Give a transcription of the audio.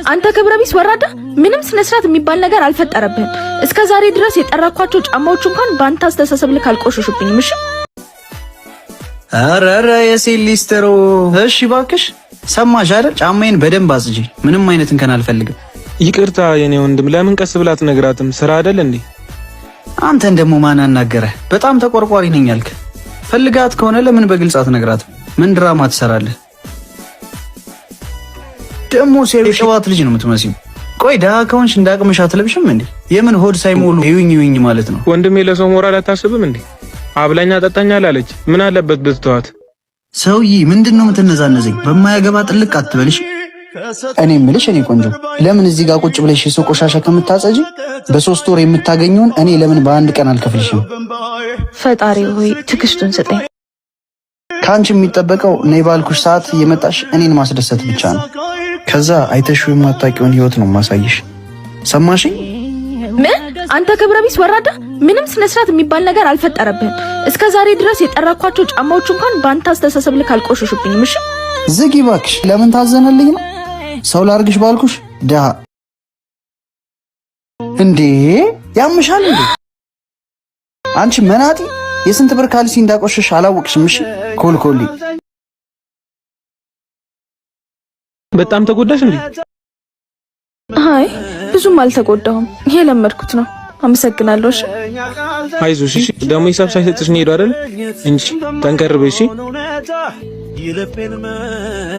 አንተ ክብረ ቢስ ወራዳ ምንም ስነ ስርዓት የሚባል ነገር አልፈጠረብህም። እስከ ዛሬ ድረስ የጠራኳቸው ጫማዎች እንኳን ባንተ አስተሳሰብ ልክ አልቆሽሹብኝም። እሺ አረረ የሴሊስተሮ እሺ ባክሽ ሰማሽ አይደል? ጫማዬን በደንብ አጽጂ። ምንም አይነት እንከን አልፈልግም። ይቅርታ የኔ ወንድም፣ ለምን ቀስ ብላት ነግራትም ስራ አይደል እንዴ? አንተን ደግሞ ማን አናገረ? በጣም ተቆርቋሪ ነኝ አልክ። ፈልጋት ከሆነ ለምን በግልጽ አትነግራትም? ምን ድራማ ትሰራለህ? ደግሞ የሸባት ልጅ ነው የምትመስለው። ቆይ ደሃ ከሆንሽ እንዳቅምሽ አትለብሽም እንዴ? የምን ሆድ ሳይሞሉ ይውኝ ማለት ነው? ወንድሜ ለሰው ሞራል አታስብም እንዴ? አብላኛ ጠጣኛ ላለች ምን አለበት ብትተዋት? ሰውዬ ምንድነው የምትነዛነዘኝ? በማያገባ ጥልቅ አትበልሽ። እኔ የምልሽ እኔ ቆንጆ ለምን እዚህ ጋር ቁጭ ብለሽ የሰው ቆሻሻ ከምታጸጂ በሶስት ወር የምታገኙን እኔ ለምን በአንድ ቀን አልከፍልሽም? ፈጣሪ ሆይ ትዕግስቱን ስጠኝ። ካንቺ የሚጠበቀው ነይ ባልኩሽ ሰዓት እየመጣሽ እኔን ማስደሰት ብቻ ነው። ከዛ አይተሽው የማታውቂውን ህይወት ነው ማሳይሽ። ሰማሽኝ? ምን? አንተ ክብረ ቢስ ወራዳ ምንም ስነ ስርዓት የሚባል ነገር አልፈጠረብህም። እስከ ዛሬ ድረስ የጠራኳቸው ጫማዎች እንኳን ባንተ አስተሳሰብ ልክ አልቆሽሹብኝም። እሺ ዝጊ ባክሽ። ለምን ታዘነልኝ ነው? ሰው ላርግሽ ባልኩሽ ደሃ እንዴ ያምሻል እንዴ? አንቺ መናጢ የስንት ብር ካልሲ እንዳቆሸሽ አላወቅሽም? እሺ ኮልኮሊ በጣም ተጎዳሽ እንዴ? አይ ብዙም አልተጎዳሁም። የለመድኩት ነው። አመሰግናለሁ። እሺ አይዞሽ። እሺ ደግሞ ሂሳብ ሳይሰጥሽ ነው ሄዶ አይደል እንጂ ጠንከር በይ። እሺ